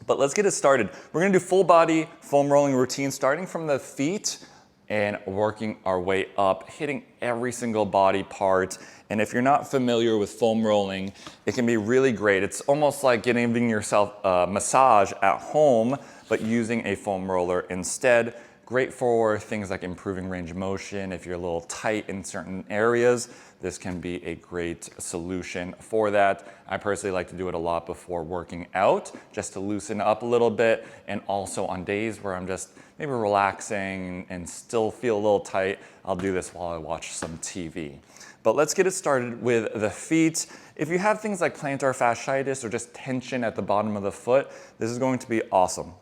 But let's get it started. We're gonna do full body foam rolling routine, starting from the feet and working our way up, hitting every single body part. And if you're not familiar with foam rolling, it can be really great. It's almost like giving yourself a massage at home, but using a foam roller instead. Great for things like improving range of motion. If you're a little tight in certain areas, this can be a great solution for that. I personally like to do it a lot before working out, just to loosen up a little bit, and also on days where I'm just maybe relaxing and still feel a little tight, I'll do this while I watch some TV. But let's get it started with the feet. If you have things like plantar fasciitis or just tension at the bottom of the foot, this is going to be awesome.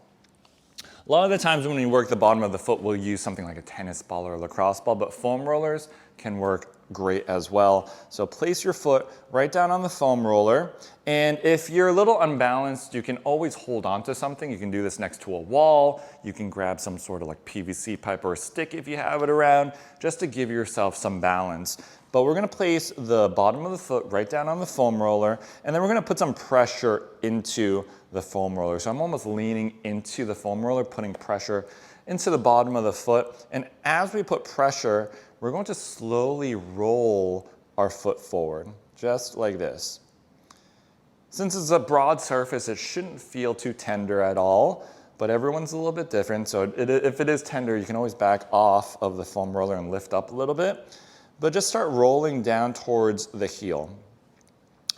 A lot of the times when we work the bottom of the foot, we'll use something like a tennis ball or a lacrosse ball, but foam rollers can work great as well. So place your foot right down on the foam roller. And if you're a little unbalanced, you can always hold on to something. You can do this next to a wall. You can grab some sort of like PVC pipe or a stick if you have it around, just to give yourself some balance. But we're gonna place the bottom of the foot right down on the foam roller, and then we're gonna put some pressure into the foam roller. So I'm almost leaning into the foam roller, putting pressure into the bottom of the foot. And as we put pressure, we're going to slowly roll our foot forward, just like this. Since it's a broad surface, it shouldn't feel too tender at all, but everyone's a little bit different. So if it is tender, you can always back off of the foam roller and lift up a little bit. But just start rolling down towards the heel.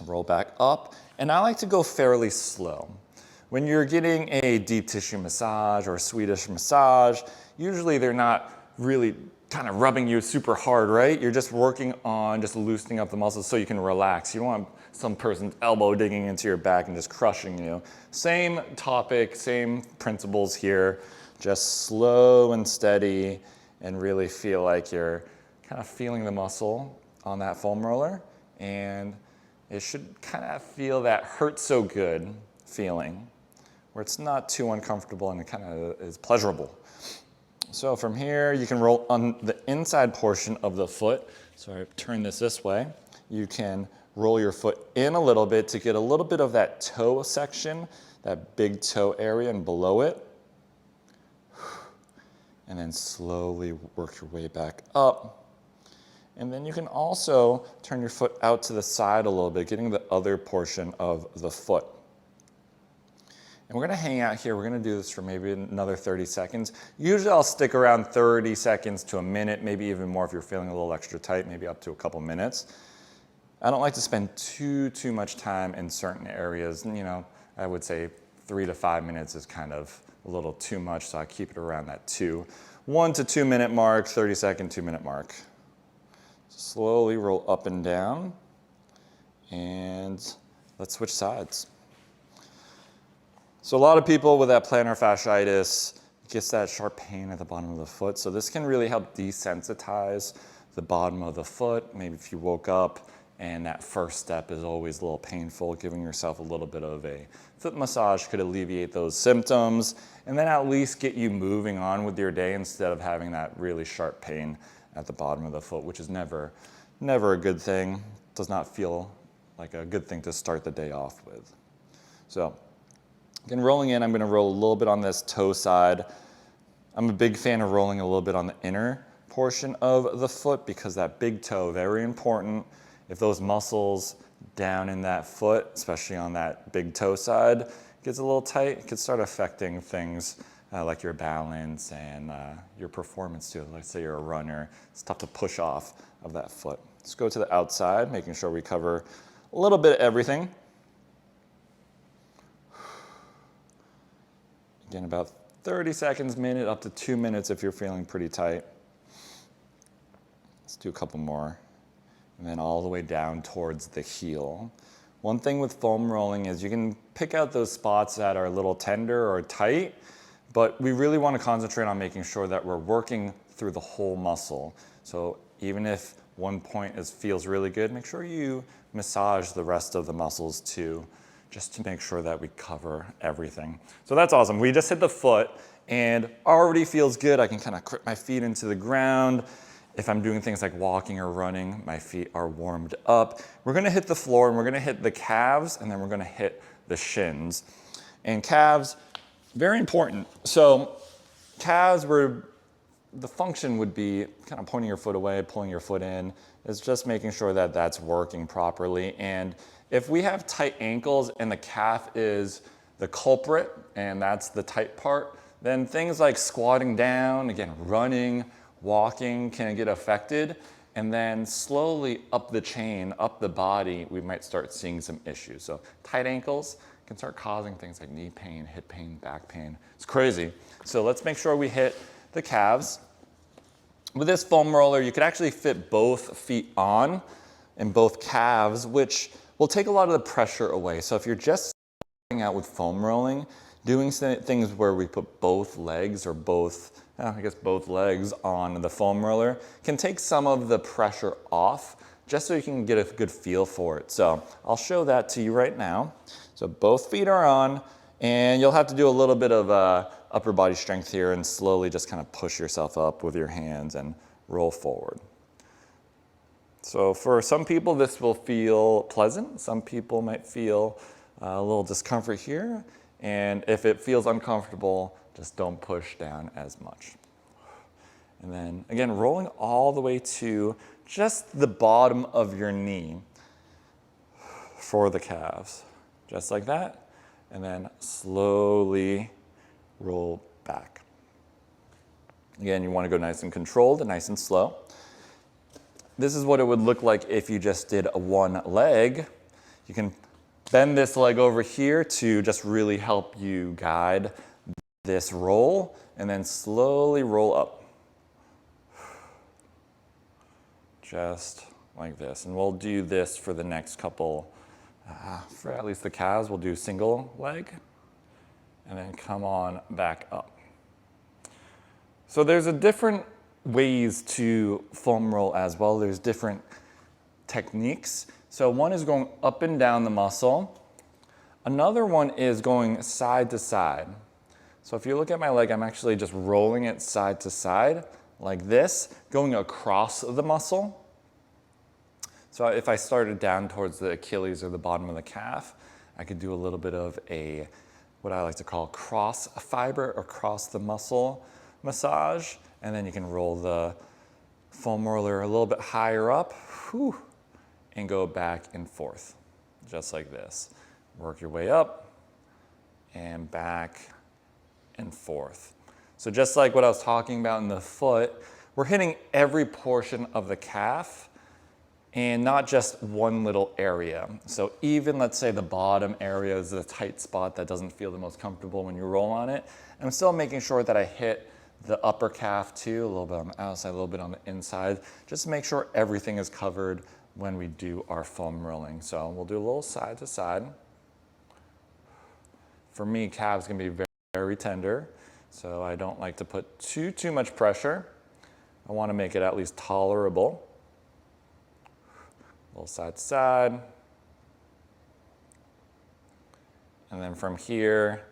Roll back up, and I like to go fairly slow. When you're getting a deep tissue massage or a Swedish massage, usually they're not really kind of rubbing you super hard, right? You're just working on just loosening up the muscles so you can relax. You don't want some person's elbow digging into your back and just crushing you. Same topic, same principles here. Just slow and steady, and really feel like you're kind of feeling the muscle on that foam roller, and it should kind of feel that hurt so good feeling, where it's not too uncomfortable and it kind of is pleasurable. So from here, you can roll on the inside portion of the foot. So I turn this way. You can roll your foot in a little bit to get a little bit of that toe section, that big toe area and below it. And then slowly work your way back up. And then you can also turn your foot out to the side a little bit, getting the other portion of the foot. And we're gonna hang out here. We're gonna do this for maybe another 30 seconds. Usually I'll stick around 30 seconds to a minute, maybe even more if you're feeling a little extra tight, maybe up to a couple minutes. I don't like to spend too much time in certain areas. You know, I would say 3 to 5 minutes is kind of a little too much, so I keep it around that 1 to 2 minute mark, 30-second, 2-minute mark. Slowly roll up and down, and let's switch sides. So a lot of people with that plantar fasciitis gets that sharp pain at the bottom of the foot. So this can really help desensitize the bottom of the foot. Maybe if you woke up and that first step is always a little painful, giving yourself a little bit of a foot massage could alleviate those symptoms, and then at least get you moving on with your day instead of having that really sharp pain at the bottom of the foot, which is never a good thing. Does not feel like a good thing to start the day off with. So again, rolling in, I'm gonna roll a little bit on this toe side. I'm a big fan of rolling a little bit on the inner portion of the foot because that big toe, very important. If those muscles down in that foot, especially on that big toe side, gets a little tight, it could start affecting things like your balance and your performance too. Let's say you're a runner, it's tough to push off of that foot. Let's go to the outside, making sure we cover a little bit of everything. Again, about 30 seconds, minute, up to 2 minutes if you're feeling pretty tight. Let's do a couple more. And then all the way down towards the heel. One thing with foam rolling is you can pick out those spots that are a little tender or tight, but we really want to concentrate on making sure that we're working through the whole muscle. So even if one point feels really good, make sure you massage the rest of the muscles too, just to make sure that we cover everything. So that's awesome. We just hit the foot and already feels good. I can kind of grip my feet into the ground. If I'm doing things like walking or running, my feet are warmed up. We're gonna hit the floor and we're gonna hit the calves and then we're gonna hit the shins. And calves, very important. So calves, the function would be kind of pointing your foot away, pulling your foot in. It's just making sure that that's working properly. And if we have tight ankles and the calf is the culprit, and that's the tight part, then things like squatting down, again, running, walking can get affected. And then slowly up the chain, up the body, we might start seeing some issues. So tight ankles can start causing things like knee pain, hip pain, back pain. It's crazy. So let's make sure we hit the calves. With this foam roller, you could actually fit both feet on and both calves, which will take a lot of the pressure away. So if you're just starting out with foam rolling, doing things where we put both legs or both legs on the foam roller can take some of the pressure off, just so you can get a good feel for it. So I'll show that to you right now. So both feet are on, and you'll have to do a little bit of upper body strength here and slowly just kind of push yourself up with your hands and roll forward. So for some people, this will feel pleasant. Some people might feel a little discomfort here. And if it feels uncomfortable, just don't push down as much. And then again, rolling all the way to just the bottom of your knee for the calves. Just like that. And then slowly roll back. Again, you want to go nice and controlled and nice and slow. This is what it would look like if you just did one leg. You can bend this leg over here to just really help you guide this roll, and then slowly roll up. Just like this. And we'll do this for the next couple, for at least the calves, we'll do single leg, and then come on back up. So there's a different ways to foam roll as well. There's different techniques. So one is going up and down the muscle. Another one is going side to side. So if you look at my leg, I'm actually just rolling it side to side like this, going across the muscle. So if I started down towards the Achilles or the bottom of the calf, I could do a little bit of a, what I like to call cross fiber or cross the muscle massage. And then you can roll the foam roller a little bit higher up, and go back and forth, just like this. Work your way up and back and forth. So just like what I was talking about in the foot, we're hitting every portion of the calf and not just one little area. So even, let's say, the bottom area is a tight spot that doesn't feel the most comfortable when you roll on it. I'm still making sure that I hit the upper calf too, a little bit on the outside, a little bit on the inside, just to make sure everything is covered when we do our foam rolling. So we'll do a little side to side. For me, calves can be very, very tender, so I don't like to put too much pressure. I want to make it at least tolerable. A little side to side. And then from here,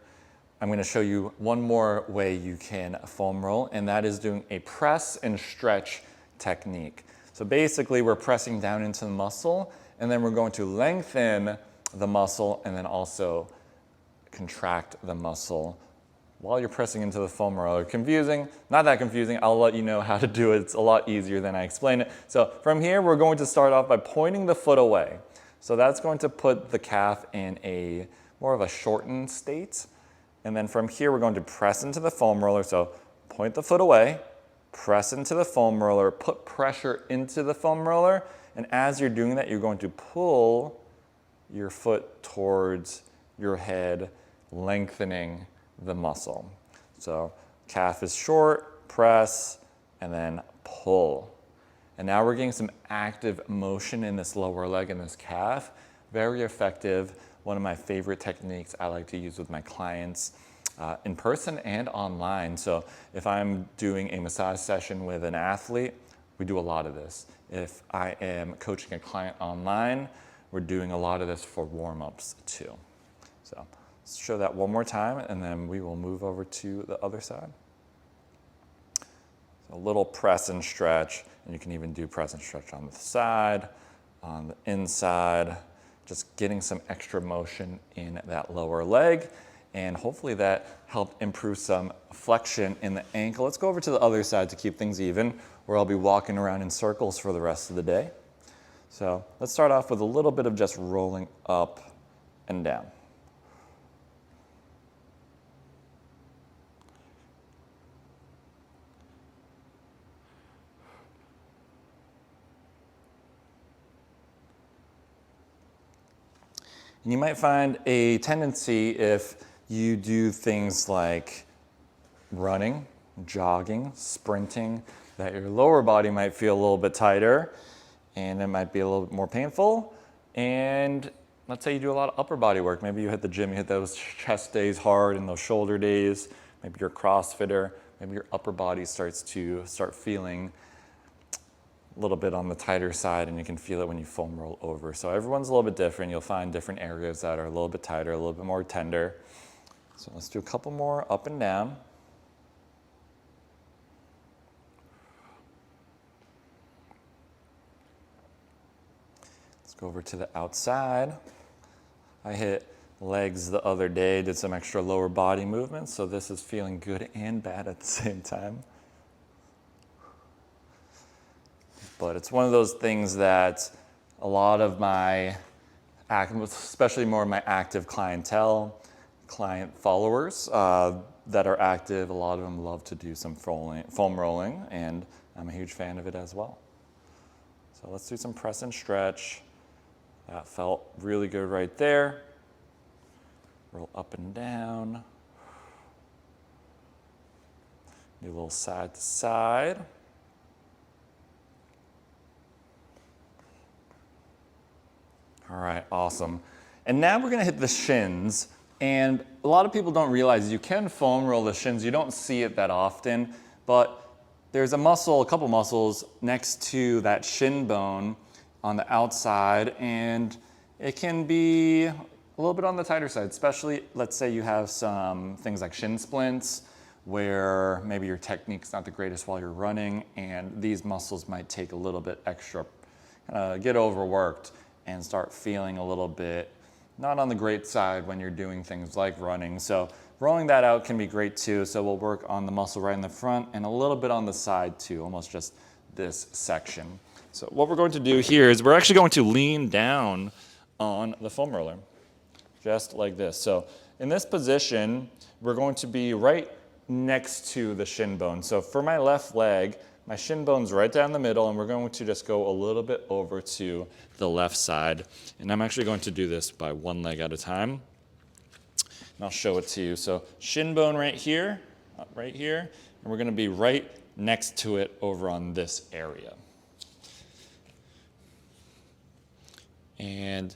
I'm going to show you one more way you can foam roll, and that is doing a press and stretch technique. So basically, we're pressing down into the muscle, and then we're going to lengthen the muscle and then also contract the muscle while you're pressing into the foam roller. Confusing? Not that confusing. I'll let you know how to do it. It's a lot easier than I explained it. So from here, we're going to start off by pointing the foot away. So that's going to put the calf in a more of a shortened state. And then from here, we're going to press into the foam roller. So point the foot away, press into the foam roller, put pressure into the foam roller. And as you're doing that, you're going to pull your foot towards your head, lengthening the muscle. So calf is short, press, and then pull. And now we're getting some active motion in this lower leg and this calf. Very effective. One of my favorite techniques I like to use with my clients in person and online. So if I'm doing a massage session with an athlete, we do a lot of this. If I am coaching a client online, we're doing a lot of this for warm-ups too. So let's show that one more time, and then we will move over to the other side. So a little press and stretch, and you can even do press and stretch on the side, on the inside, just getting some extra motion in that lower leg. and hopefully that helped improve some flexion in the ankle. Let's go over to the other side to keep things even, where I'll be walking around in circles for the rest of the day. So let's start off with a little bit of just rolling up and down. And you might find a tendency if you do things like running, jogging, sprinting, that your lower body might feel a little bit tighter and it might be a little bit more painful. And let's say you do a lot of upper body work. Maybe you hit the gym, you hit those chest days hard and those shoulder days. Maybe you're a CrossFitter. Maybe your upper body starts feeling a little bit on the tighter side, and you can feel it when you foam roll over. So everyone's a little bit different. You'll find different areas that are a little bit tighter, a little bit more tender. So let's do a couple more up and down. Go over to the outside. I hit legs the other day, did some extra lower body movements, so this is feeling good and bad at the same time. But it's one of those things that a lot of my, especially more of my active clientele, client followers that are active, a lot of them love to do some foam rolling, and I'm a huge fan of it as well. So let's do some press and stretch. That felt really good right there. Roll up and down. Do a little side to side. All right, awesome. And now we're gonna hit the shins. And a lot of people don't realize you can foam roll the shins. You don't see it that often, but there's a couple muscles next to that shin bone on the outside, and it can be a little bit on the tighter side, especially let's say you have some things like shin splints where maybe your technique's not the greatest while you're running, and these muscles might take a little bit extra, get overworked and start feeling a little bit not on the great side when you're doing things like running. So rolling that out can be great too. So we'll work on the muscle right in the front and a little bit on the side too, almost just this section. So what we're going to do here is we're actually going to lean down on the foam roller, just like this. So in this position, we're going to be right next to the shin bone. So for my left leg, my shin bone's right down the middle, and we're going to just go a little bit over to the left side. And I'm actually going to do this by one leg at a time. And I'll show it to you. So shin bone right here, and we're gonna be right next to it over on this area. And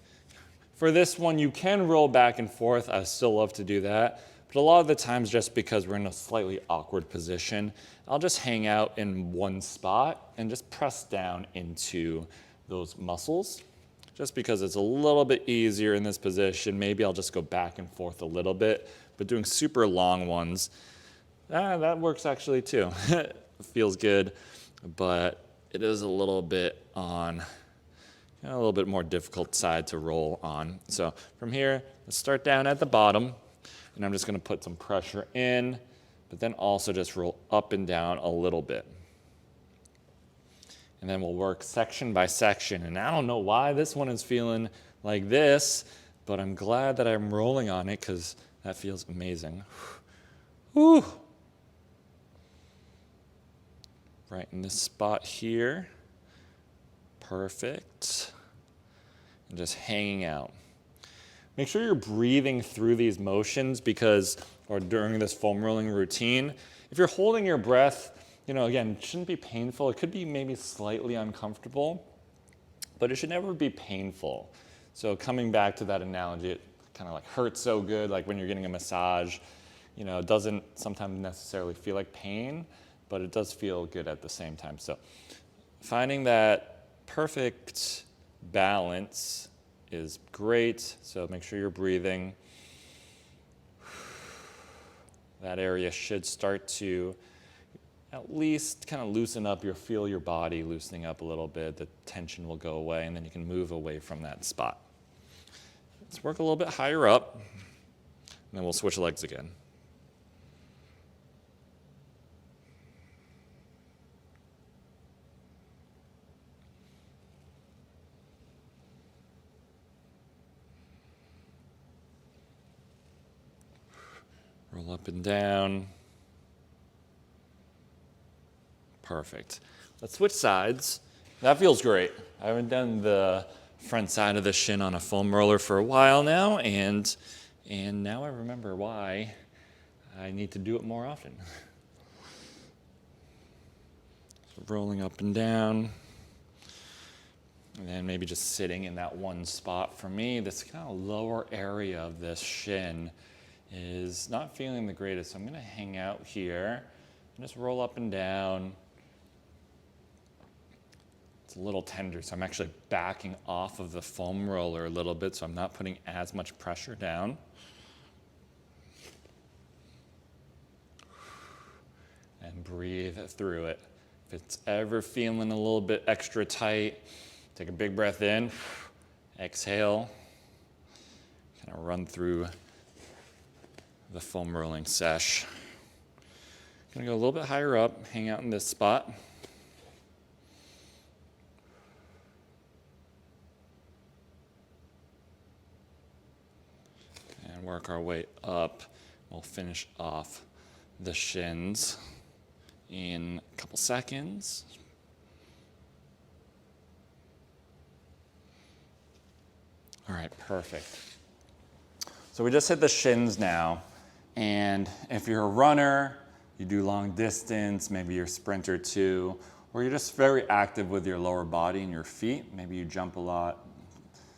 for this one, you can roll back and forth. I still love to do that. But a lot of the times, just because we're in a slightly awkward position, I'll just hang out in one spot and just press down into those muscles. Just because it's a little bit easier in this position, maybe I'll just go back and forth a little bit. But doing super long ones, that works actually too. It feels good, but it is a little bit on a little bit more difficult side to roll on. So from here, let's start down at the bottom, and I'm just gonna put some pressure in, but then also just roll up and down a little bit. And then we'll work section by section. And I don't know why this one is feeling like this, but I'm glad that I'm rolling on it because that feels amazing. Whew. Right in this spot here. Perfect. And just hanging out. Make sure you're breathing through these motions or during this foam rolling routine. If you're holding your breath, again, it shouldn't be painful. It could be maybe slightly uncomfortable, but it should never be painful. So coming back to that analogy, it kind of like hurts so good, like when you're getting a massage, it doesn't sometimes necessarily feel like pain, but it does feel good at the same time. So finding that perfect balance is great. So make sure you're breathing. That area should start to at least kind of loosen up. You'll feel your body loosening up a little bit. The tension will go away, and then you can move away from that spot. Let's work a little bit higher up. then we'll switch legs again. Roll up and down. Perfect. Let's switch sides. That feels great. I haven't done the front side of the shin on a foam roller for a while now, and now I remember why I need to do it more often. So rolling up and down, and then maybe just sitting in that one spot. For me, this kind of lower area of this shin is not feeling the greatest, so I'm gonna hang out here and just roll up and down. It's a little tender, so I'm actually backing off of the foam roller a little bit, so I'm not putting as much pressure down. And breathe through it. If it's ever feeling a little bit extra tight, take a big breath in, exhale, kind of run through the foam rolling sesh. Gonna go a little bit higher up, hang out in this spot. And work our way up. We'll finish off the shins in a couple seconds. All right, perfect. So we just hit the shins now. And if you're a runner, you do long distance, maybe you're a sprinter too, or you're just very active with your lower body and your feet, maybe you jump a lot,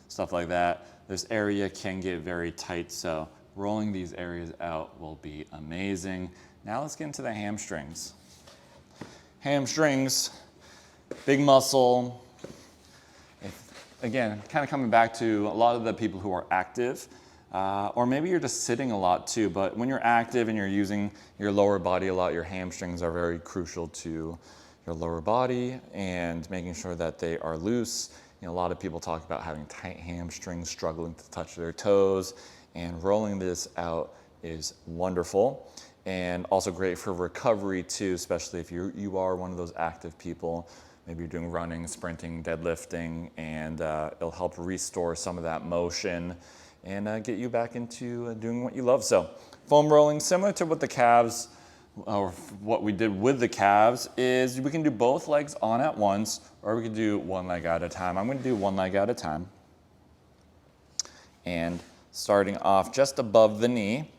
stuff like that, this area can get very tight, so rolling these areas out will be amazing. Now let's get into the hamstrings. Hamstrings, big muscle. Again, kind of coming back to a lot of the people who are active, or maybe you're just sitting a lot too, but when you're active and you're using your lower body a lot, your hamstrings are very crucial to your lower body and making sure that they are loose. You know, a lot of people talk about having tight hamstrings, struggling to touch their toes, and rolling this out is wonderful and also great for recovery too, especially if you are one of those active people. Maybe you're doing running, sprinting, deadlifting, and it'll help restore some of that motion and get you back into doing what you love. So foam rolling, similar to what the calves, or what we did with the calves, is we can do both legs on at once, or we can do one leg at a time. I'm gonna do one leg at a time. And starting off just above the knee.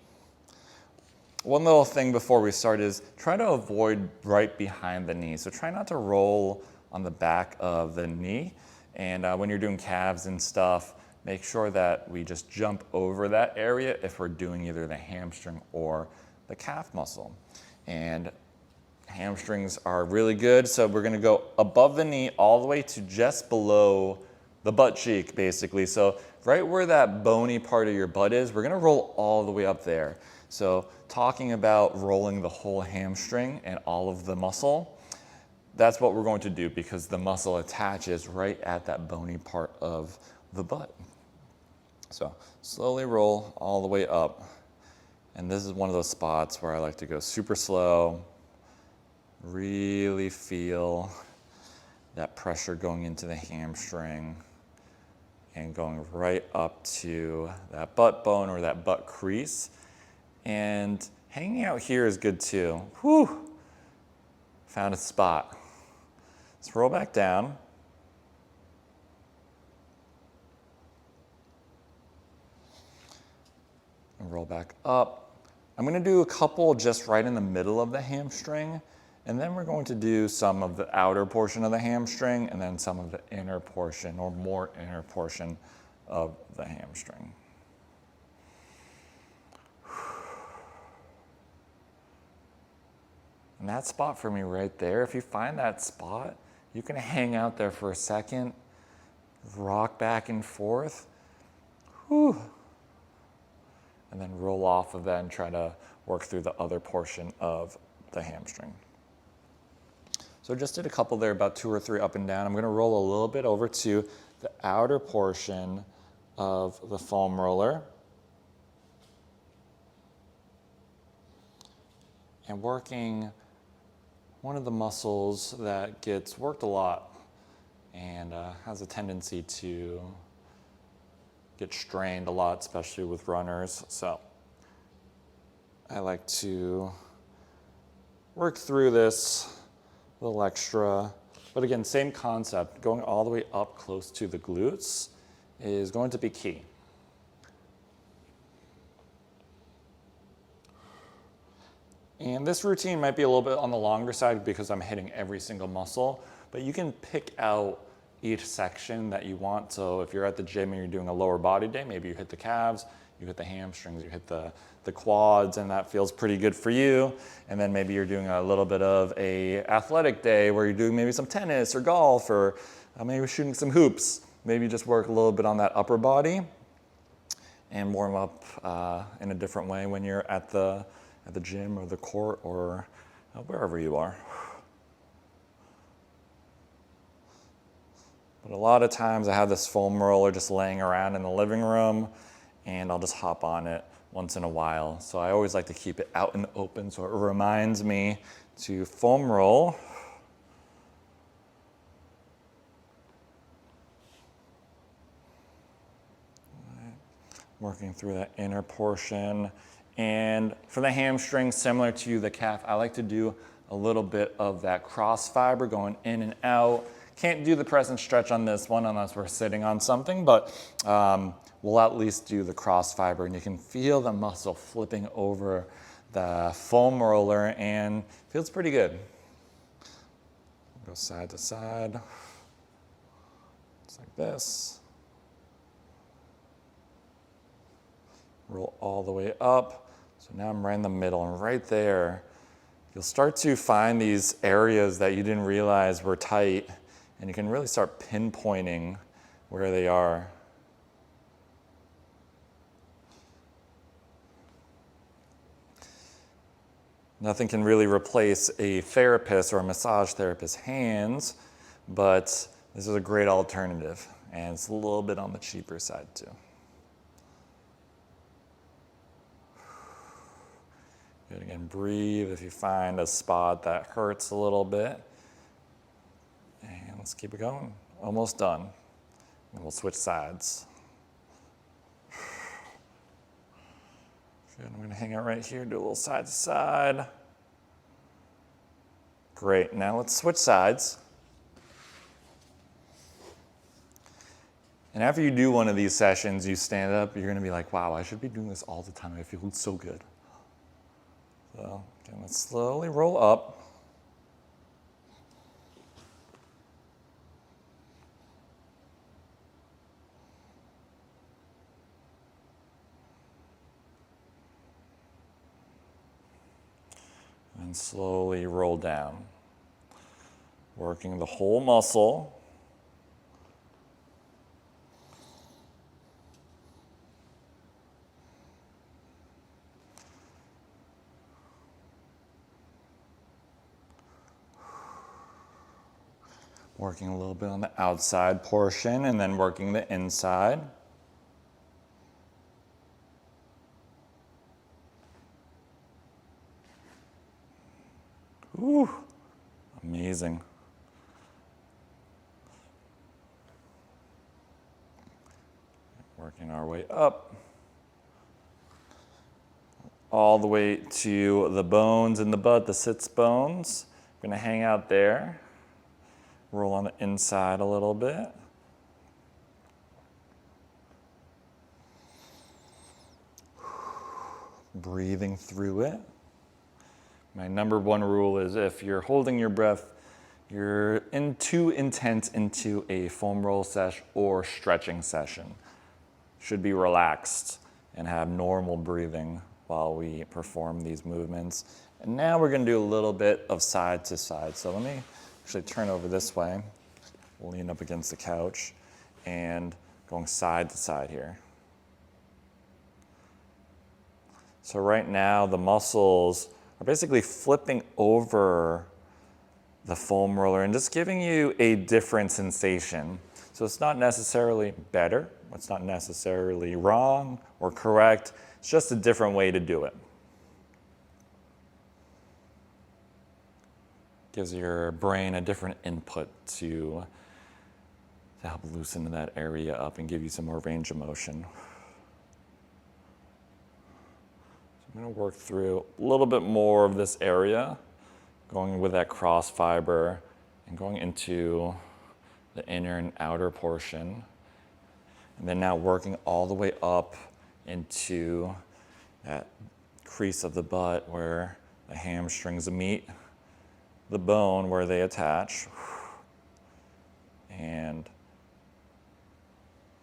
One little thing before we start is try to avoid right behind the knee. So try not to roll on the back of the knee. And when you're doing calves and stuff, make sure that we just jump over that area if we're doing either the hamstring or the calf muscle. And hamstrings are really good, so we're gonna go above the knee all the way to just below the butt cheek, basically. So right where that bony part of your butt is, we're gonna roll all the way up there. So talking about rolling the whole hamstring and all of the muscle, that's what we're going to do because the muscle attaches right at that bony part of the butt. So slowly roll all the way up. And this is one of those spots where I like to go super slow, really feel that pressure going into the hamstring and going right up to that butt bone or that butt crease. And hanging out here is good too. Whew, found a spot. Let's roll back down. And roll back up. I'm gonna do a couple just right in the middle of the hamstring, and then we're going to do some of the outer portion of the hamstring and then some of the inner portion or more inner portion of the hamstring. And that spot for me right there, if you find that spot, you can hang out there for a second, rock back and forth, whew, and then roll off of that and try to work through the other portion of the hamstring. So just did a couple there, about 2 or 3 up and down. I'm gonna roll a little bit over to the outer portion of the foam roller. and working one of the muscles that gets worked a lot and has a tendency to get strained a lot, especially with runners. So I like to work through this a little extra. But again, same concept, going all the way up close to the glutes is going to be key. And this routine might be a little bit on the longer side because I'm hitting every single muscle, but you can pick out each section that you want. So if you're at the gym and you're doing a lower body day, maybe you hit the calves, you hit the hamstrings, you hit the quads, and that feels pretty good for you. And then maybe you're doing a little bit of a athletic day where you're doing maybe some tennis or golf or maybe shooting some hoops. Maybe just work a little bit on that upper body and warm up in a different way when you're at the gym or the court or wherever you are. But a lot of times I have this foam roller just laying around in the living room and I'll just hop on it once in a while. So I always like to keep it out in the open so it reminds me to foam roll. Working through that inner portion. And for the hamstring, similar to the calf, I like to do a little bit of that cross fiber going in and out. Can't do the press and stretch on this one unless we're sitting on something, but we'll at least do the cross fiber, and you can feel the muscle flipping over the foam roller and feels pretty good. Go side to side, just like this. Roll all the way up. So now I'm right in the middle, and right there, you'll start to find these areas that you didn't realize were tight, and you can really start pinpointing where they are. Nothing can really replace a therapist or a massage therapist's hands, but this is a great alternative, and it's a little bit on the cheaper side too. Good, again, breathe if you find a spot that hurts a little bit. And let's keep it going. Almost done. And we'll switch sides. Good, I'm gonna hang out right here, do a little side to side. Great, now let's switch sides. And after you do one of these sessions, you stand up, you're gonna be like, wow, I should be doing this all the time. I feel so good. So, again, let's slowly roll up. And slowly roll down. Working the whole muscle. Working a little bit on the outside portion and then working the inside. Ooh, amazing. Working our way up. All the way to the bones in the butt, the sits bones. We're gonna hang out there. Roll on the inside a little bit. Breathing through it. My number one rule is if you're holding your breath, you're too intense into a foam roll session or stretching session. Should be relaxed and have normal breathing while we perform these movements. And now we're gonna do a little bit of side to side. So let me actually turn over this way, lean up against the couch, and going side to side here. So right now the muscles are basically flipping over the foam roller and just giving you a different sensation. So it's not necessarily better, it's not necessarily wrong or correct, it's just a different way to do it. Gives your brain a different input to help loosen that area up and give you some more range of motion. So I'm going to work through a little bit more of this area, going with that cross fiber and going into the inner and outer portion. And then now working all the way up into that crease of the butt where the hamstrings meet the bone where they attach. And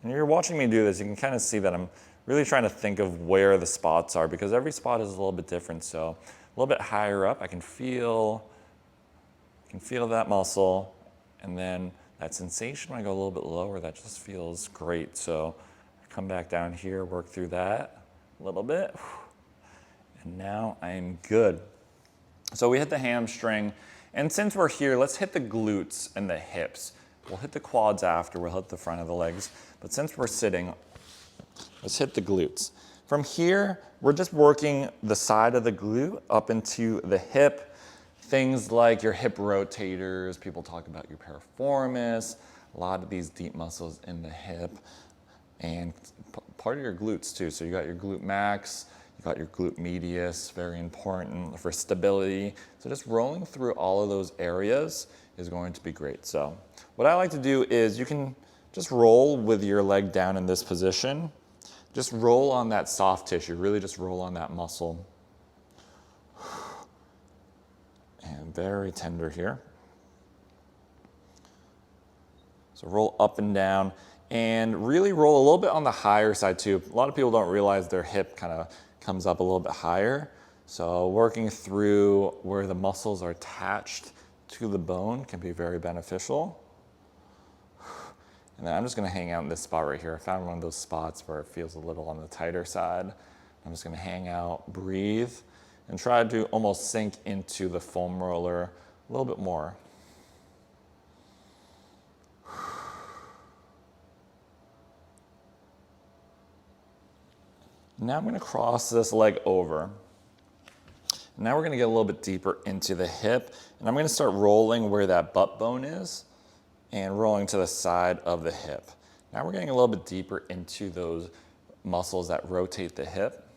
you're watching me do this, you can kind of see that I'm really trying to think of where the spots are because every spot is a little bit different. So a little bit higher up, I can feel that muscle, and then that sensation when I go a little bit lower, that just feels great. So I come back down here, work through that a little bit, and now I'm good. So we hit the hamstring, and since we're here, let's hit the glutes and the hips. We'll hit the quads after, we'll hit the front of the legs, but since we're sitting, let's hit the glutes. From here, we're just working the side of the glute up into the hip. Things like your hip rotators, people talk about your piriformis, a lot of these deep muscles in the hip, and part of your glutes too. So you got your glute max, you got your glute medius, very important for stability. So just rolling through all of those areas is going to be great. So what I like to do is you can just roll with your leg down in this position. Just roll on that soft tissue, really just roll on that muscle. And very tender here. So roll up and down and really roll a little bit on the higher side too. A lot of people don't realize their hip kind of comes up a little bit higher. So working through where the muscles are attached to the bone can be very beneficial. And then I'm just gonna hang out in this spot right here. I found one of those spots where it feels a little on the tighter side. I'm just gonna hang out, breathe, and try to almost sink into the foam roller a little bit more. Now I'm gonna cross this leg over. Now we're gonna get a little bit deeper into the hip, and I'm gonna start rolling where that butt bone is and rolling to the side of the hip. Now we're getting a little bit deeper into those muscles that rotate the hip.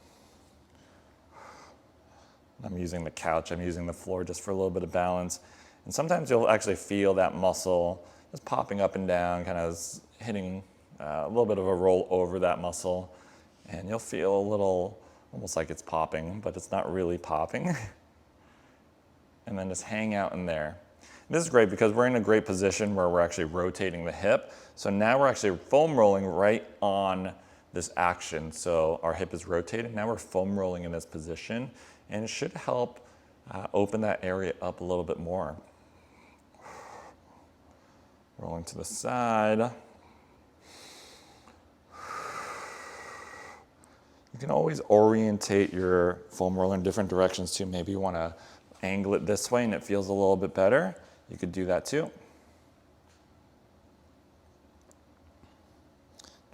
I'm using the couch, I'm using the floor just for a little bit of balance. And sometimes you'll actually feel that muscle just popping up and down, kind of hitting a little bit of a roll over that muscle. And you'll feel a little, almost like it's popping, but it's not really popping. And then just hang out in there. And this is great because we're in a great position where we're actually rotating the hip. So now we're actually foam rolling right on this action. So our hip is rotated, now we're foam rolling in this position, and it should help open that area up a little bit more. Rolling to the side. You can always orientate your foam roller in different directions too. Maybe you want to angle it this way and it feels a little bit better. You could do that too.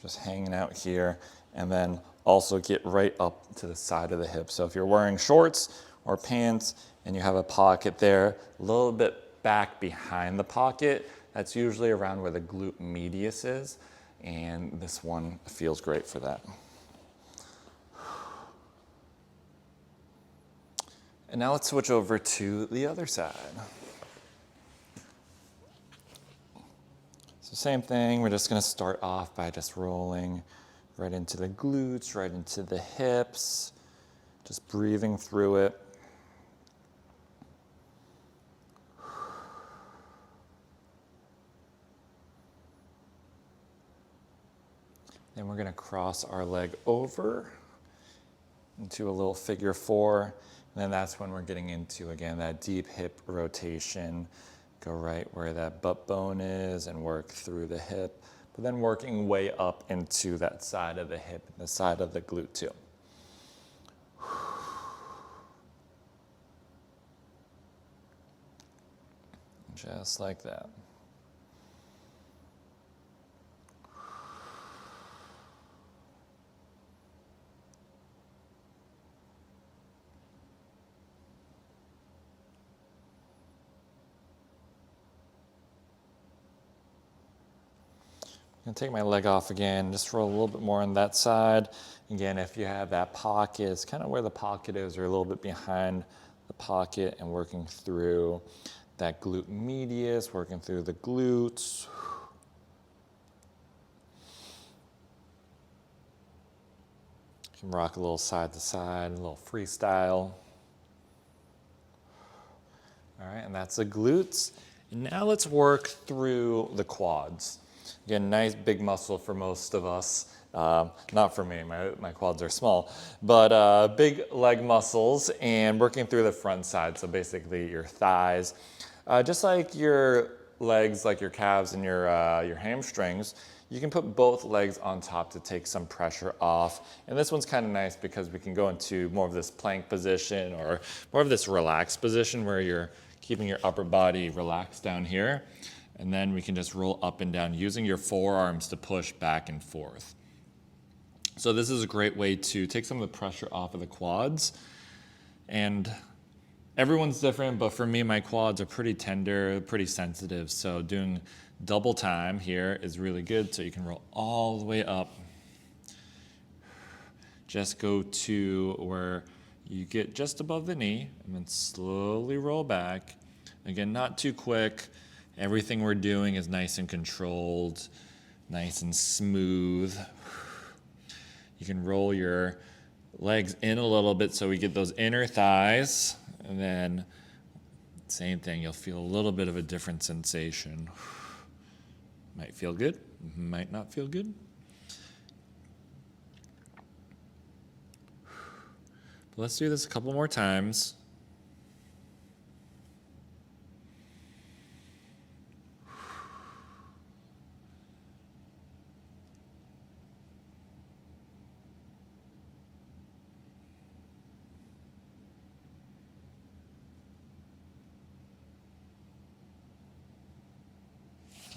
Just hanging out here, and then also get right up to the side of the hip. So if you're wearing shorts or pants and you have a pocket there, a little bit back behind the pocket, that's usually around where the glute medius is, and this one feels great for that. And now let's switch over to the other side. So same thing, we're just gonna start off by just rolling right into the glutes, right into the hips, just breathing through it. Then we're gonna cross our leg over into a little figure four. And then that's when we're getting into, again, that deep hip rotation. Go right where that butt bone is and work through the hip, but then working way up into that side of the hip and the side of the glute too. Just like that. gonna take my leg off again, just roll a little bit more on that side. Again, if you have that pocket, it's kind of where the pocket is, or a little bit behind the pocket, and working through that glute medius, working through the glutes. You can rock a little side to side, a little freestyle. All right, and that's the glutes. And now let's work through the quads. Again, nice big muscle for most of us. Not for me, my quads are small, but big leg muscles, and working through the front side. So basically your thighs, just like your legs, like your calves and your hamstrings, you can put both legs on top to take some pressure off. And this one's kind of nice because we can go into more of this plank position, or more of this relaxed position where you're keeping your upper body relaxed down here. And then we can just roll up and down using your forearms to push back and forth. So this is a great way to take some of the pressure off of the quads. And everyone's different, but for me, my quads are pretty tender, pretty sensitive. So doing double time here is really good. So you can roll all the way up. Just go to where you get just above the knee, and then slowly roll back. Again, not too quick. Everything we're doing is nice and controlled, nice and smooth. You can roll your legs in a little bit so we get those inner thighs, and then same thing, you'll feel a little bit of a different sensation. Might feel good, might not feel good. But let's do this a couple more times.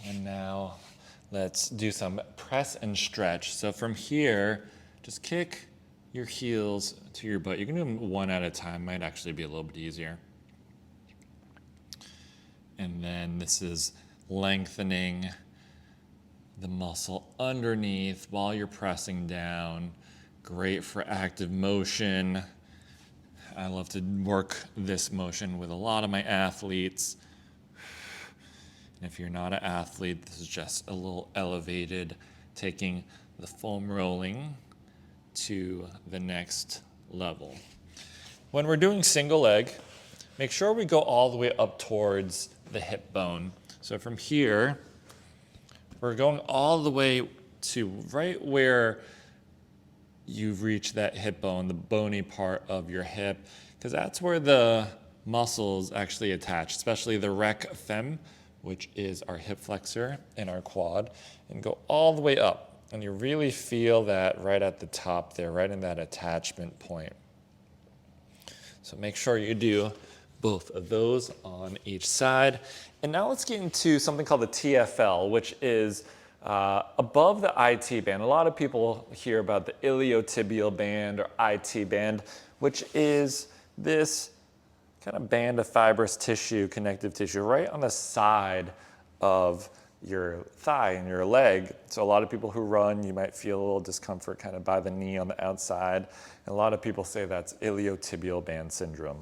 And now let's do some press and stretch. So from here, just kick your heels to your butt. You can do them one at a time, might actually be a little bit easier. And then this is lengthening the muscle underneath while you're pressing down. Great for active motion. I love to work this motion with a lot of my athletes. And if you're not an athlete, this is just a little elevated, taking the foam rolling to the next level. When we're doing single leg, make sure we go all the way up towards the hip bone. So from here, we're going all the way to right where you've reached that hip bone, the bony part of your hip, because that's where the muscles actually attach, especially the rec fem, which is our hip flexor and our quad, and go all the way up. And you really feel that right at the top there, right in that attachment point. So make sure you do both of those on each side. And now let's get into something called the TFL, which is above the IT band. A lot of people hear about the iliotibial band or IT band, which is this kind of band of fibrous tissue, connective tissue, right on the side of your thigh and your leg. So a lot of people who run, you might feel a little discomfort kind of by the knee on the outside. And a lot of people say that's iliotibial band syndrome.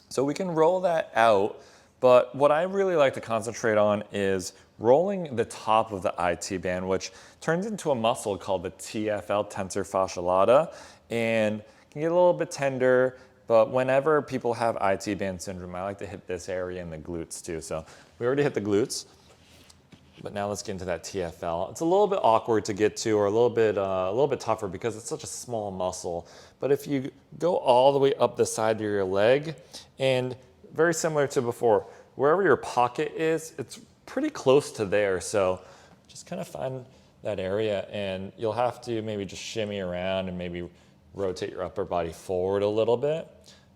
So we can roll that out, but what I really like to concentrate on is rolling the top of the IT band, which turns into a muscle called the TFL, tensor fascia lata, and can get a little bit tender. But whenever people have IT band syndrome, I like to hit this area in the glutes too. So we already hit the glutes, but now let's get into that TFL. It's a little bit awkward to get to, or a little bit tougher because it's such a small muscle. But if you go all the way up the side of your leg, and very similar to before, wherever your pocket is, it's pretty close to there. So just kind of find that area, and you'll have to maybe just shimmy around and maybe rotate your upper body forward a little bit.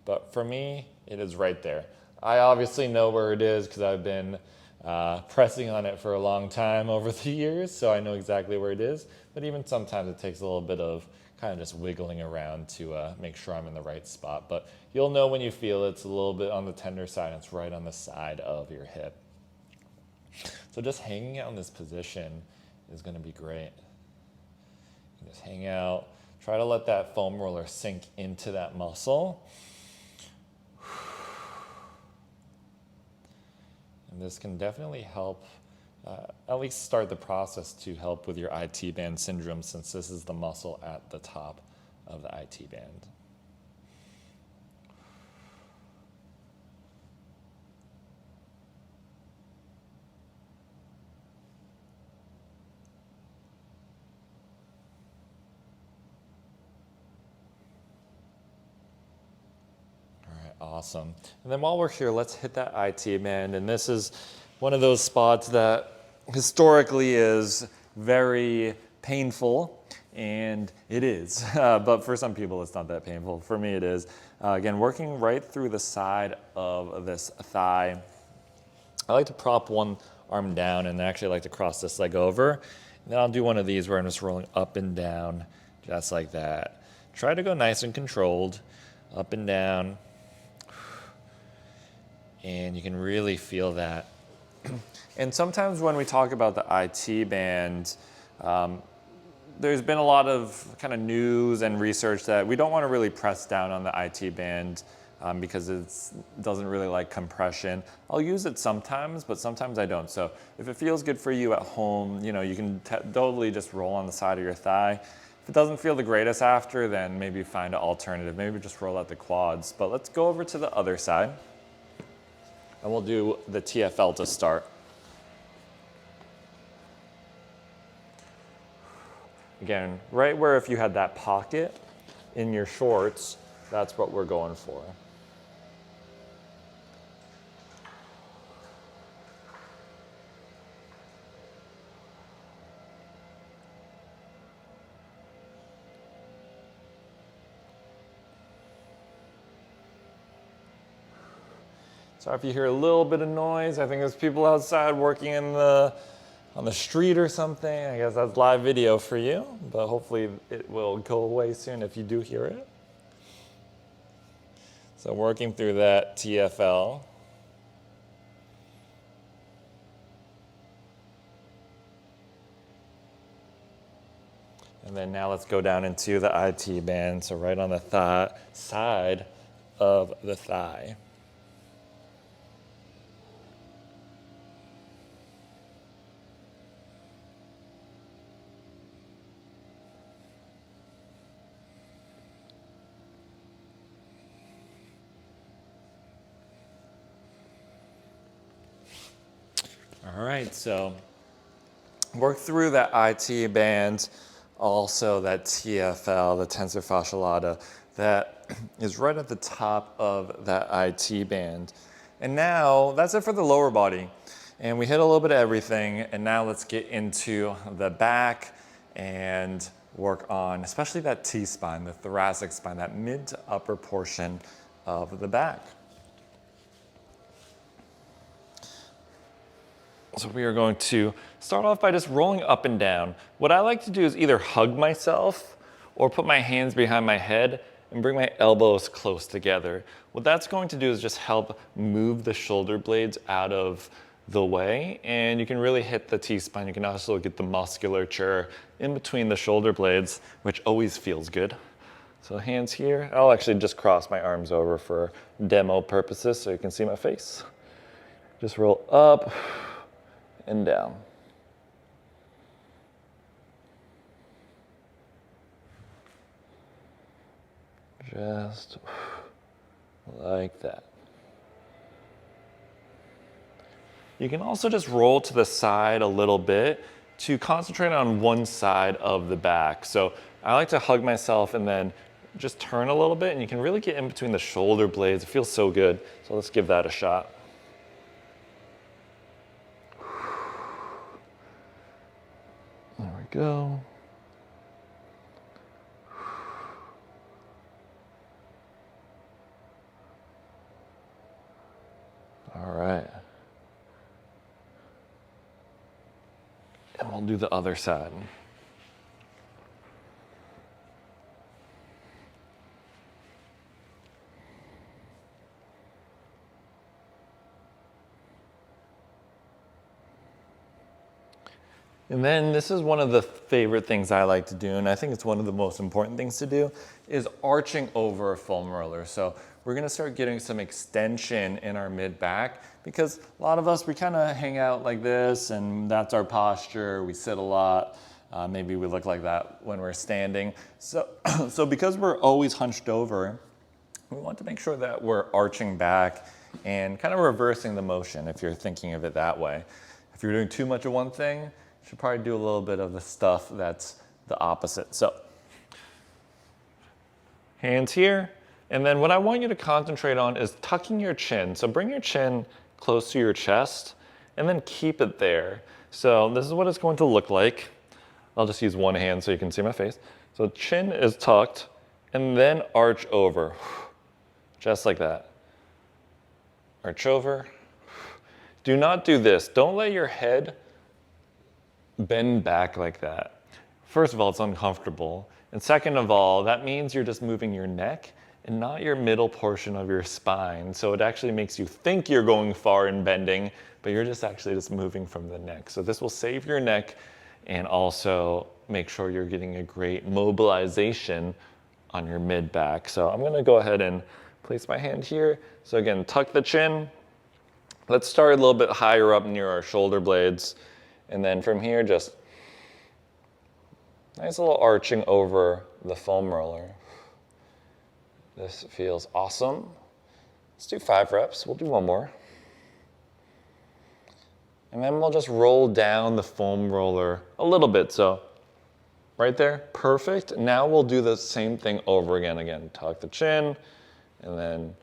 But for me, it is right there. I obviously know where it is because I've been pressing on it for a long time over the years, so I know exactly where it is. But even sometimes it takes a little bit of kind of just wiggling around to make sure I'm in the right spot. But you'll know when you feel it's a little bit on the tender side. It's right on the side of your hip. So just hanging out in this position is going to be great. You just hang out. Try to let that foam roller sink into that muscle. And this can definitely help, at least start the process to help with your IT band syndrome, since this is the muscle at the top of the IT band. Awesome. And then while we're here, let's hit that IT band. And this is one of those spots that historically is very painful, and it is. But for some people, it's not that painful. For me, it is. Again, working right through the side of this thigh. I like to prop one arm down, and I actually like to cross this leg over. And then I'll do one of these where I'm just rolling up and down, just like that. Try to go nice and controlled, up and down. And you can really feel that. And sometimes when we talk about the IT band, there's been a lot of kind of news and research that we don't want to really press down on the IT band because it doesn't really like compression. I'll use it sometimes, but sometimes I don't. So if it feels good for you at home, you know, you can totally just roll on the side of your thigh. If it doesn't feel the greatest after, then maybe find an alternative. Maybe just roll out the quads. But let's go over to the other side. And we'll do the TFL to start. Again, right where if you had that pocket in your shorts, that's what we're going for. Sorry if you hear a little bit of noise. I think there's people outside working on the street or something. I guess that's live video for you, but hopefully it will go away soon if you do hear it. So working through that TFL. And then now let's go down into the IT band. So right on the side of the thigh. All right, so work through that IT band, also that TFL, the tensor fasciae lata, that is right at the top of that IT band. And now that's it for the lower body. And we hit a little bit of everything, and now let's get into the back and work on especially that T-spine, the thoracic spine, that mid to upper portion of the back. So we are going to start off by just rolling up and down. What I like to do is either hug myself or put my hands behind my head and bring my elbows close together. What that's going to do is just help move the shoulder blades out of the way, and you can really hit the T-spine. You can also get the musculature in between the shoulder blades, which always feels good. So hands here. I'll actually just cross my arms over for demo purposes so you can see my face. Just roll up and down. Just like that. You can also just roll to the side a little bit to concentrate on one side of the back. So I like to hug myself and then just turn a little bit, and you can really get in between the shoulder blades. It feels so good. So let's give that a shot. There we go. All right. And we'll do the other side. And then this is one of the favorite things I like to do, and I think it's one of the most important things to do, is arching over a foam roller. So we're gonna start getting some extension in our mid back, because a lot of us, we kind of hang out like this, and that's our posture. We sit a lot. Maybe we look like that when we're standing. So, so because we're always hunched over, we want to make sure that we're arching back and kind of reversing the motion, if you're thinking of it that way. If you're doing too much of one thing, you should probably do a little bit of the stuff that's the opposite. So hands here. And then what I want you to concentrate on is tucking your chin. So bring your chin close to your chest and then keep it there. So this is what it's going to look like. I'll just use one hand so you can see my face. So chin is tucked and then arch over, just like that. Arch over. Do not do this. Don't let your head bend back like that. First of all, it's uncomfortable. And second of all, that means you're just moving your neck and not your middle portion of your spine. So it actually makes you think you're going far and bending, but you're just actually just moving from the neck. So this will save your neck and also make sure you're getting a great mobilization on your mid back. So I'm gonna go ahead and place my hand here. So again, tuck the chin. Let's start a little bit higher up near our shoulder blades. And then from here, just nice little arching over the foam roller. This feels awesome. Let's do 5 reps. We'll do one more. And then we'll just roll down the foam roller a little bit. So right there, perfect. Now we'll do the same thing over again. Again, tuck the chin and then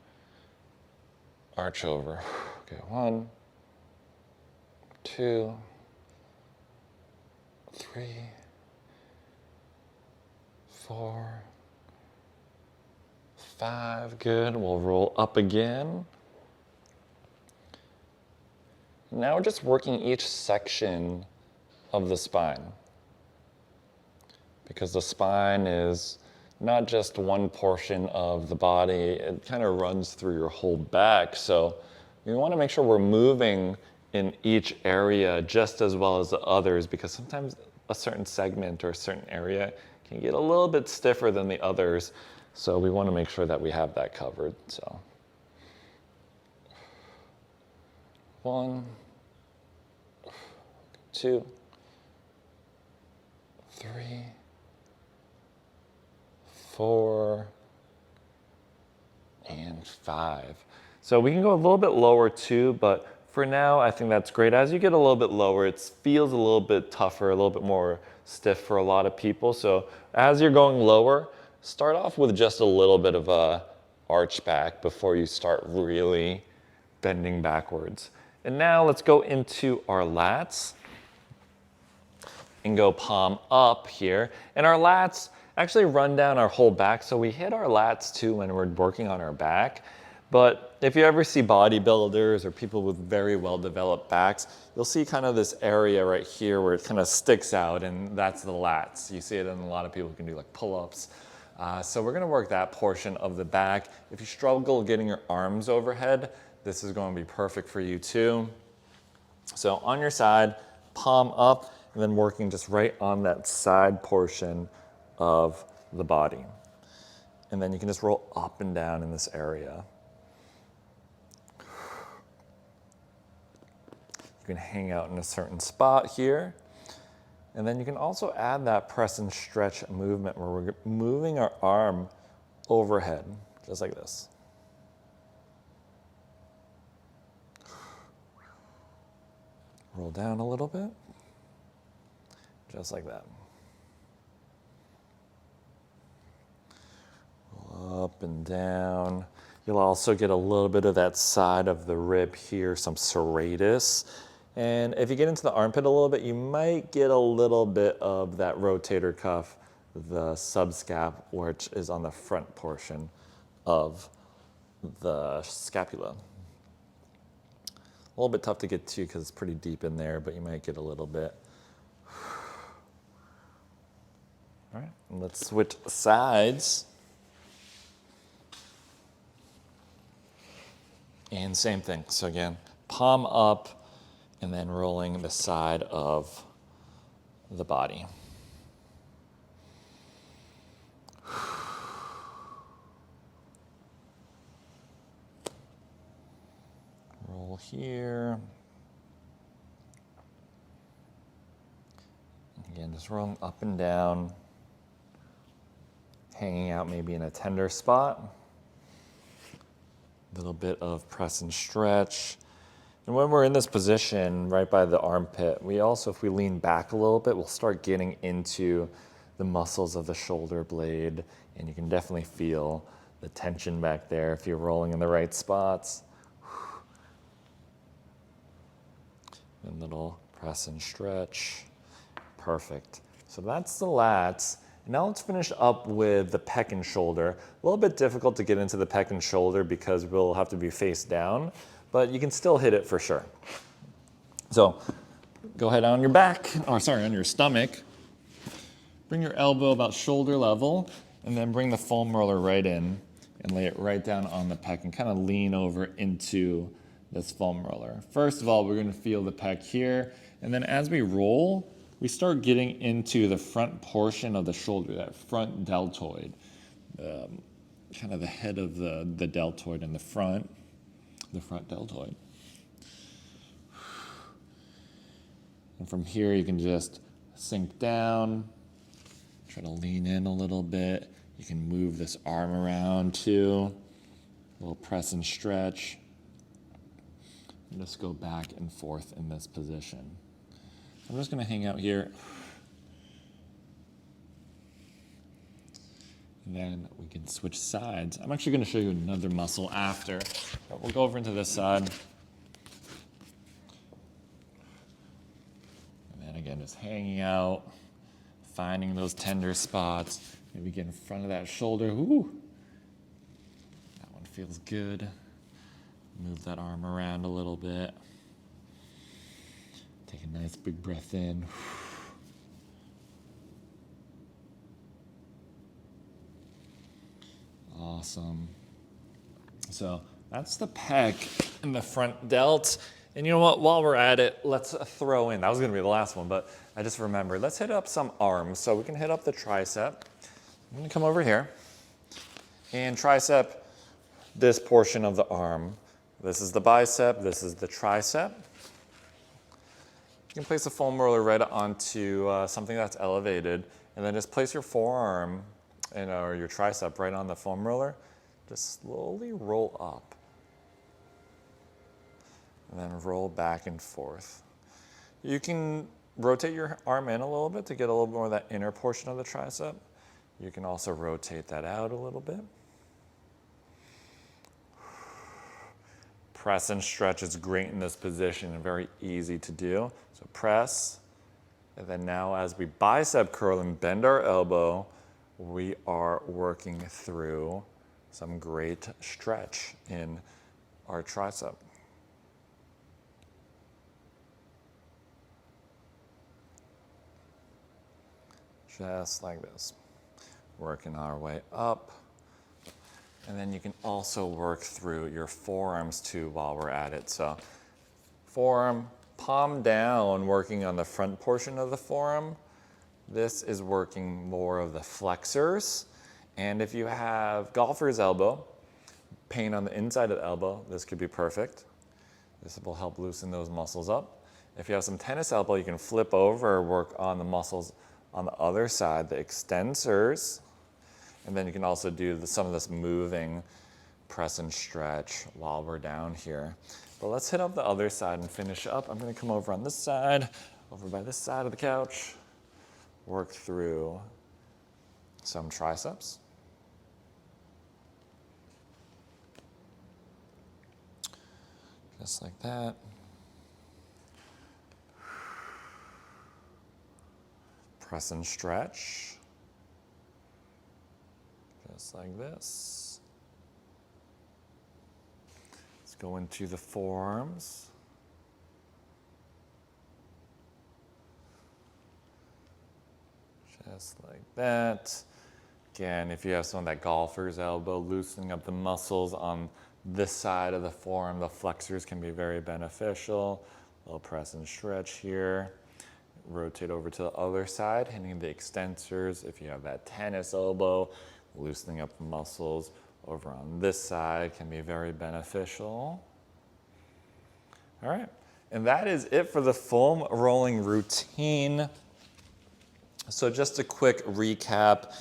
arch over. Okay, 1, 2, 3, 4, 5, good. We'll roll up again. Now we're just working each section of the spine, because the spine is not just one portion of the body, it kind of runs through your whole back. So we want to make sure we're moving in each area just as well as the others, because sometimes a certain segment or a certain area can get a little bit stiffer than the others. So we want to make sure that we have that covered. So 1, 2, 3, 4, and 5. So we can go a little bit lower too, but for now, I think that's great. As you get a little bit lower, it feels a little bit tougher, a little bit more stiff for a lot of people. So as you're going lower, start off with just a little bit of a arch back before you start really bending backwards. And now let's go into our lats and go palm up here. And our lats actually run down our whole back. So we hit our lats too when we're working on our back. But if you ever see bodybuilders or people with very well-developed backs, you'll see kind of this area right here where it kind of sticks out, and that's the lats. You see it in a lot of people who can do like pull-ups. So we're gonna work that portion of the back. If you struggle getting your arms overhead, this is going to be perfect for you too. So on your side, palm up, and then working just right on that side portion of the body. And then you can just roll up and down in this area. You can hang out in a certain spot here. And then you can also add that press and stretch movement where we're moving our arm overhead, just like this. Roll down a little bit, just like that. Roll up and down. You'll also get a little bit of that side of the rib here, some serratus. And if you get into the armpit a little bit, you might get a little bit of that rotator cuff, the subscap, which is on the front portion of the scapula. A little bit tough to get to because it's pretty deep in there, but you might get a little bit. All right, and let's switch sides. And same thing. So again, palm up and then rolling the side of the body. Roll here. Again, just rolling up and down, hanging out maybe in a tender spot. A little bit of press and stretch. And when we're in this position right by the armpit, we also, if we lean back a little bit, we'll start getting into the muscles of the shoulder blade, and you can definitely feel the tension back there if you're rolling in the right spots. And little press and stretch. Perfect. So that's the lats. Now let's finish up with the pec and shoulder. A little bit difficult to get into the pec and shoulder because we'll have to be face down, but you can still hit it for sure. So go ahead on your back, or sorry, on your stomach. Bring your elbow about shoulder level, and then bring the foam roller right in and lay it right down on the pec and kind of lean over into this foam roller. First of all, we're going to feel the pec here, and then as we roll, we start getting into the front portion of the shoulder, that front deltoid, kind of the head of the deltoid in the front deltoid. And from here, you can just sink down, try to lean in a little bit. You can move this arm around too, a little press and stretch. And just go back and forth in this position. I'm just going to hang out here. And then we can switch sides. I'm actually going to show you another muscle after, but we'll go over into this side. And then again, just hanging out, finding those tender spots. Maybe get in front of that shoulder. Ooh, that one feels good. Move that arm around a little bit. Take a nice big breath in. Awesome. So that's the pec and the front delt. And you know what, while we're at it, let's throw in, that was gonna be the last one, but I just remembered, let's hit up some arms. So we can hit up the tricep. I'm gonna come over here and tricep this portion of the arm. This is the bicep, this is the tricep. You can place a foam roller right onto something that's elevated, and then just place your forearm or your tricep right on the foam roller. Just slowly roll up, and then roll back and forth. You can rotate your arm in a little bit to get a little more of that inner portion of the tricep. You can also rotate that out a little bit. Press and stretch is great in this position and very easy to do. So press, and then now as we bicep curl and bend our elbow, we are working through some great stretch in our tricep. Just like this. Working our way up. And then you can also work through your forearms too while we're at it. So forearm, palm down, working on the front portion of the forearm. This is working more of the flexors. And if you have golfer's elbow, pain on the inside of the elbow, this could be perfect. This will help loosen those muscles up. If you have some tennis elbow, you can flip over, work on the muscles on the other side, the extensors. And then you can also do some of this moving press and stretch while we're down here. But let's hit up the other side and finish up. I'm gonna come over on this side, over by this side of the couch, work through some triceps. Just like that. Press and stretch. Just like this. Let's go into the forearms. Just like that. Again, if you have some of that golfer's elbow, loosening up the muscles on this side of the forearm, the flexors can be very beneficial. A little press and stretch here. rotate over to the other side, hitting the extensors. If you have that tennis elbow, loosening up the muscles over on this side can be very beneficial. All right, and that is it for the foam rolling routine. So just a quick recap.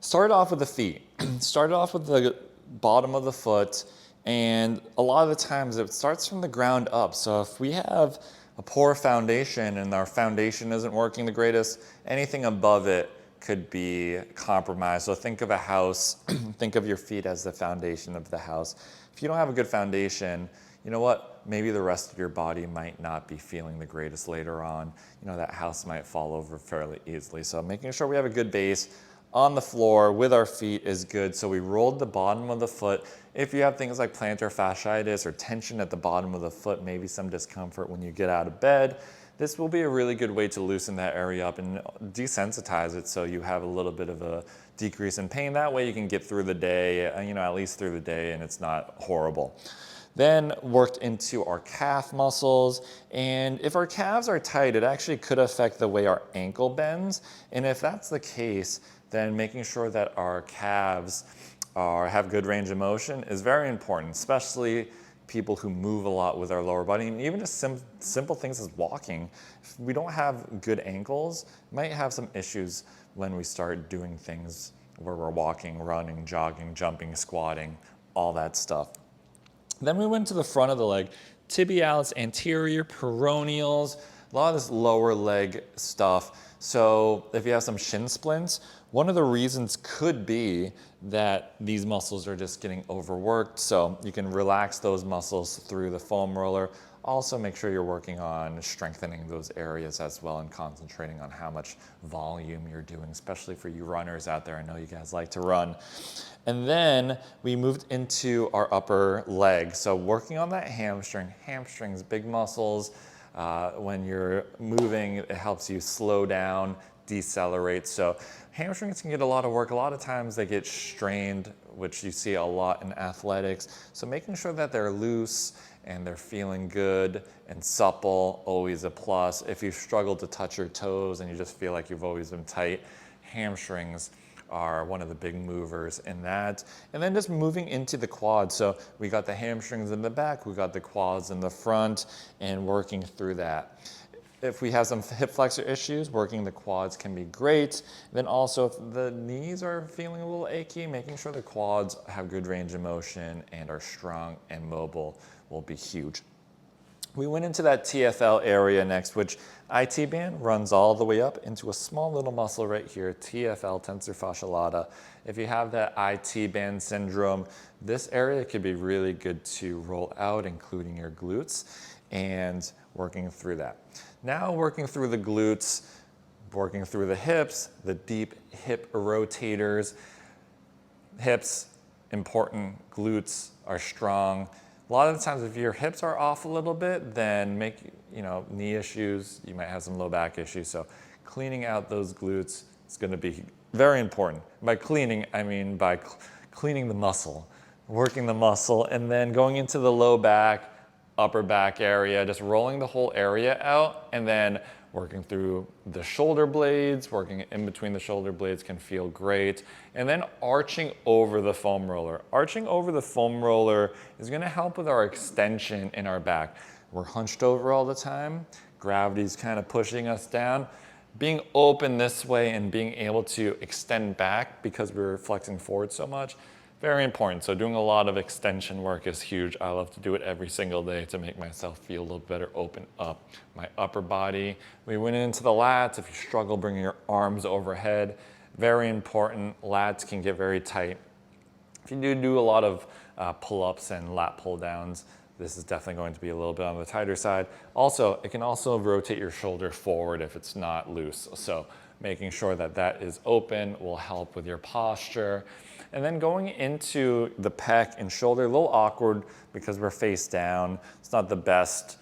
Started off with the feet. Started off with the bottom of the foot, and a lot of the times it starts from the ground up. So if we have a poor foundation and our foundation isn't working the greatest, anything above it could be compromised. So think of a house, think of your feet as the foundation of the house. If you don't have a good foundation, you know what? Maybe the rest of your body might not be feeling the greatest later on. You know, that house might fall over fairly easily. So making sure we have a good base on the floor with our feet is good. So we rolled the bottom of the foot. If you have things like plantar fasciitis or tension at the bottom of the foot, maybe some discomfort when you get out of bed, this will be a really good way to loosen that area up and desensitize it so you have a little bit of a decrease in pain. That way you can get through the day, at least through the day, and it's not horrible. Then worked into our calf muscles, and if our calves are tight, it actually could affect the way our ankle bends. And if that's the case, then making sure that our calves have good range of motion is very important, especially people who move a lot with our lower body, and even just simple things as walking. If we don't have good ankles, might have some issues when we start doing things where we're walking, running, jogging, jumping, squatting, all that stuff. Then we went to the front of the leg, tibialis anterior, peroneals, a lot of this lower leg stuff. So if you have some shin splints, one of the reasons could be that these muscles are just getting overworked. So you can relax those muscles through the foam roller. Also make sure you're working on strengthening those areas as well and concentrating on how much volume you're doing, especially for you runners out there. I know you guys like to run. And then we moved into our upper leg. So working on that hamstring, hamstrings, big muscles. When you're moving, it helps you slow down, decelerate. So hamstrings can get a lot of work. A lot of times they get strained, which you see a lot in athletics. So making sure that they're loose and they're feeling good and supple, always a plus. If you struggle to touch your toes and you just feel like you've always been tight, hamstrings are one of the big movers in that. And then just moving into the quads. So we got the hamstrings in the back, we got the quads in the front, and working through that. If we have some hip flexor issues, working the quads can be great. Then also if the knees are feeling a little achy, making sure the quads have good range of motion and are strong and mobile will be huge. We went into that TFL area next, which IT band runs all the way up into a small little muscle right here, TFL, tensor fascia lata. If you have that IT band syndrome, this area could be really good to roll out, including your glutes, and working through that. Now working through the glutes, working through the hips, the deep hip rotators. Hips, important, glutes are strong. A lot of the times if your hips are off a little bit, then knee issues, you might have some low back issues. So cleaning out those glutes is gonna be very important. By cleaning, I mean by cleaning the muscle, working the muscle, and then going into the low back, upper back area, just rolling the whole area out, and then working through the shoulder blades, working in between the shoulder blades can feel great. And then arching over the foam roller. Arching over the foam roller is gonna help with our extension in our back. We're hunched over all the time. Gravity's kind of pushing us down. Being open this way and being able to extend back because we're flexing forward so much, very important. So doing a lot of extension work is huge. I love to do it every single day to make myself feel a little better, open up my upper body. We went into the lats. If you struggle bringing your arms overhead, very important. Lats can get very tight. If you do a lot of pull-ups and lat pull-downs, this is definitely going to be a little bit on the tighter side. Also, it can also rotate your shoulder forward if it's not loose. So making sure that that is open will help with your posture. And then going into the pec and shoulder, a little awkward because we're face down. It's not the best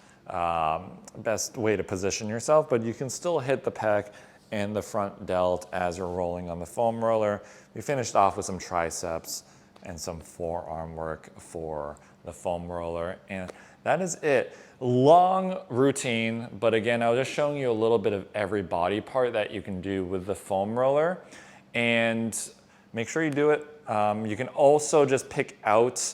way to position yourself, but you can still hit the pec and the front delt as you're rolling on the foam roller. We finished off with some triceps and some forearm work for the foam roller. And that is it. Long routine, but again, I was just showing you a little bit of every body part that you can do with the foam roller, and make sure you do it. You can also just pick out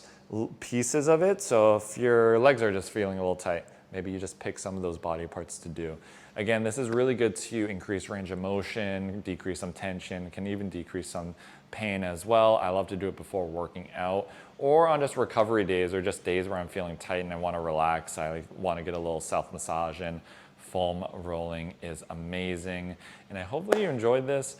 pieces of it. So if your legs are just feeling a little tight, maybe you just pick some of those body parts to do. Again, this is really good to increase range of motion, decrease some tension, can even decrease some pain as well. I love to do it before working out or on just recovery days or just days where I'm feeling tight and I want to relax. I want to get a little self-massage in. Foam rolling is amazing. And hopefully you enjoyed this.